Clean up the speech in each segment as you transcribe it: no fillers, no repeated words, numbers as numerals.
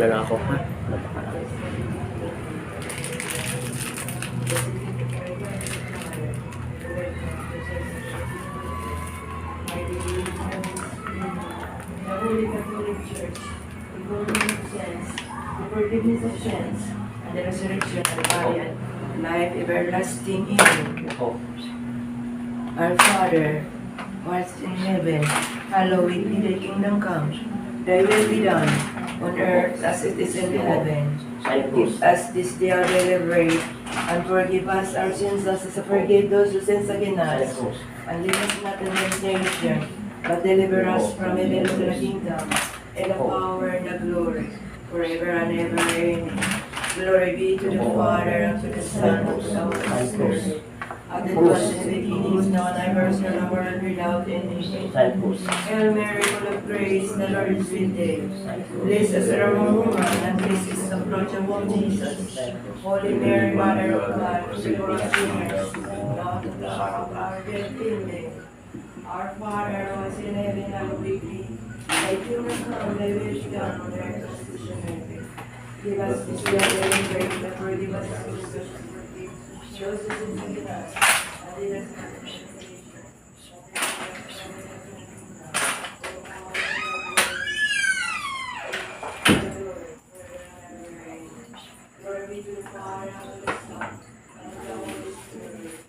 muna lang ako, ha? Holy Catholic Church, the golden of sins, the forgiveness of sins, and the resurrection of the body and life everlasting. Amen. Our Father, who art in heaven, hallowed be thy kingdom come. Thy will be done, on earth as it is in heaven. Give us this day our daily bread, and forgive us our sins as we forgive those who sin against us. And lead us not into temptation, but deliver us from evil. To the kingdom, and the power, and the glory, forever and ever. Amen. Glory be to the Father, and to the Son, and to the Holy Spirit, as it was in the beginning, is now, and ever shall be, world without end. Hail Mary, full of grace, the Lord is with thee. Blessed is the among women, and blessed is the fruit of Jesus. Holy Mary, Mother of God, pray for us sinners, now and at the hour of our death. Amen. Our Father, who art in heaven, hallowed be thy name. Thy kingdom come, thy will be done on earth as it is in heaven. Give us this day our daily bread, and forgive us our sins as we forgive those who sin against us, and lead us not into temptation. Glory be to the Father, and to the Son, and to the Holy Spirit.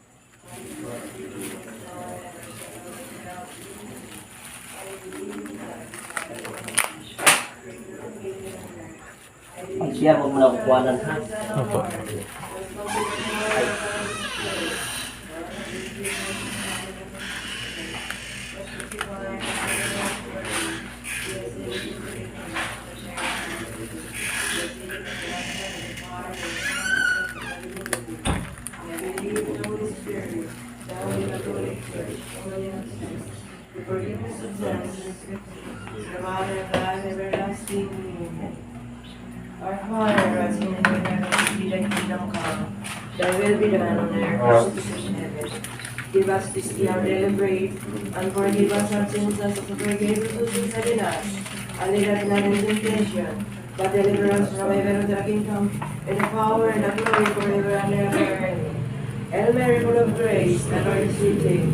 Pag siya, huwag mo na kukuhanan, ha? Opo. The forgiveness of sins, the Mother of life everlasting. Amen. Our Father, who art in heaven, hallowed be thy kingdom come. Thy will be done on earth as it is in heaven. Give us this day our daily bread, and forgive us our sins as we forgive those who sin against us. And lead us not into temptation, but deliver us from evil. To the kingdom, and the power, and the glory forever and ever. Amen. Hail Mary, full of grace, the Lord is with thee.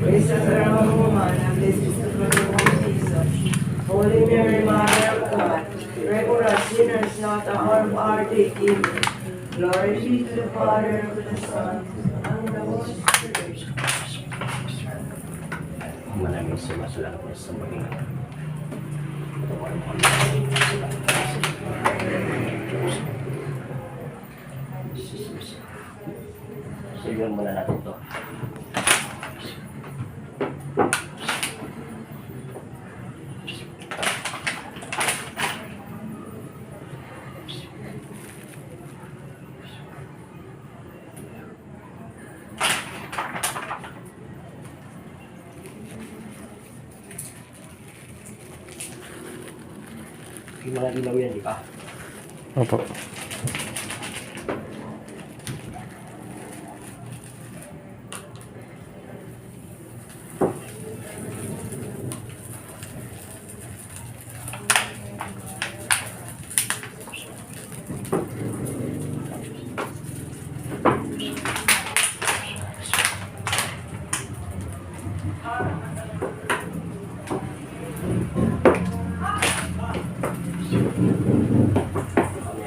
Blessed is the among women, and blessed is the fruit of Jesus. Holy Mary, Mother of God, pray for us sinners, now at the hour of our death. Amen. Glory be to the Father, and to the Son, and to the Holy Spirit. Maraming sumasalamat sa mga Sigawan muna natin ito. Yung mga ilaw yan, di ba? Opo.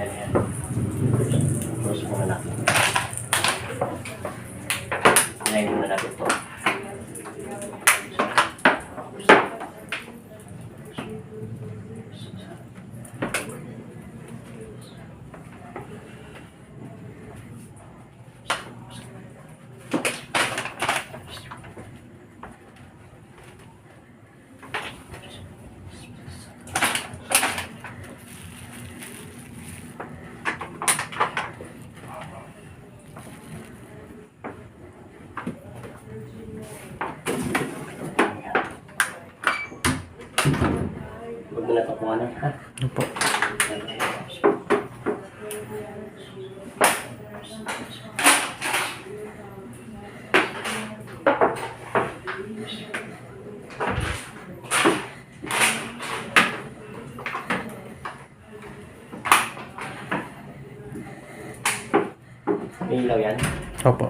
Ayan. Close muna natin. Ayan muna natin ito. Huwag mo na ito kuhanan, ha? Opo. May ilaw yan? Opo.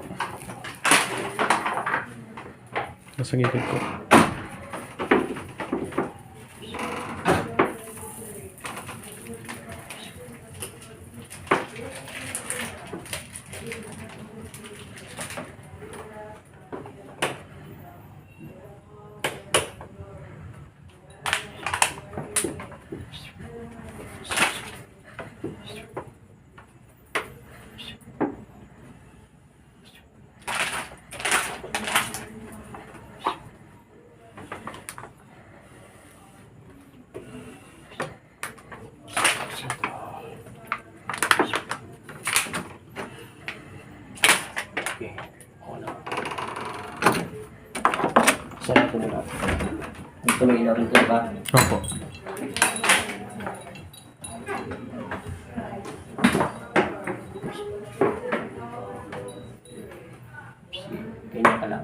Nasa gilid ko. Okay. Oo na. Sarap na natin. Dito may ilaw rin ito, diba? Opo. Ganyan ka lang.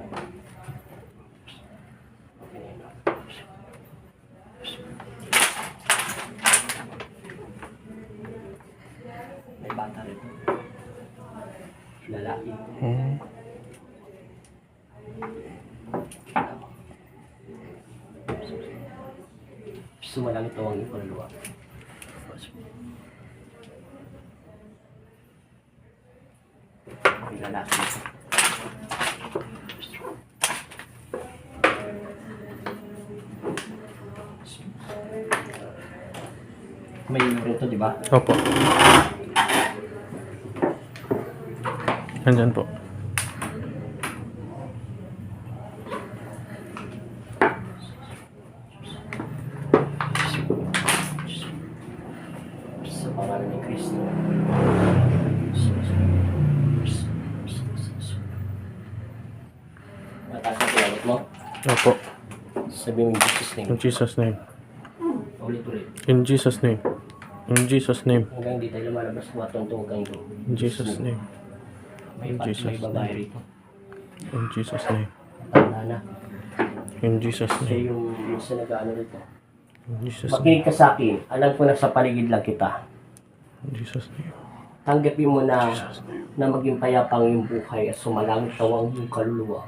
May bata rin. Lalaki. Sumalang ito ang ipaluluwa. May lalaki. May ilaw rin ito, di ba? Opo. Andyan po. Sa pangalan ni Kristo. Mataas ang pinabot mo? Opo. Sabi mo in Jesus' name. In Jesus' name. Ulit-ulit. In Jesus' name. In Jesus' name. Hanggang di tayo lumalabas buhat ang hanggang ito. In Jesus' name. May Jesus' babae rito. In Jesus' name. Tanda na. In Jesus' Siya name. yung minsan nag-ano rito. In Jesus' name. Makinig ka sa akin. Alam ko na sa paligid lang kita. In Jesus' name. Tanggapin mo na Jesus' name. na maging payapang yung buhay at sumalangit tawang yung kaluluwa.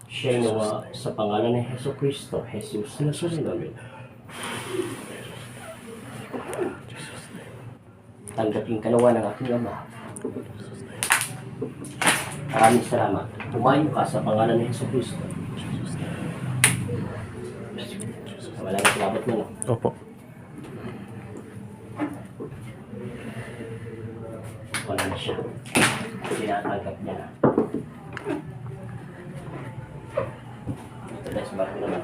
Siya yung nawa sa pangalan ni Heso Kristo. Jesus Nazareno. Amen. Tanggapin ka nawa ng aking Ama. Maraming salamat. Tumayo ka sa pangalan ni Heso Kristo. Walang salamat mo, no? Opo. Wala na siya. Tinatanggap niya na. Ito na sa barko naman.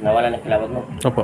Nawala na kilawag mo. Opo.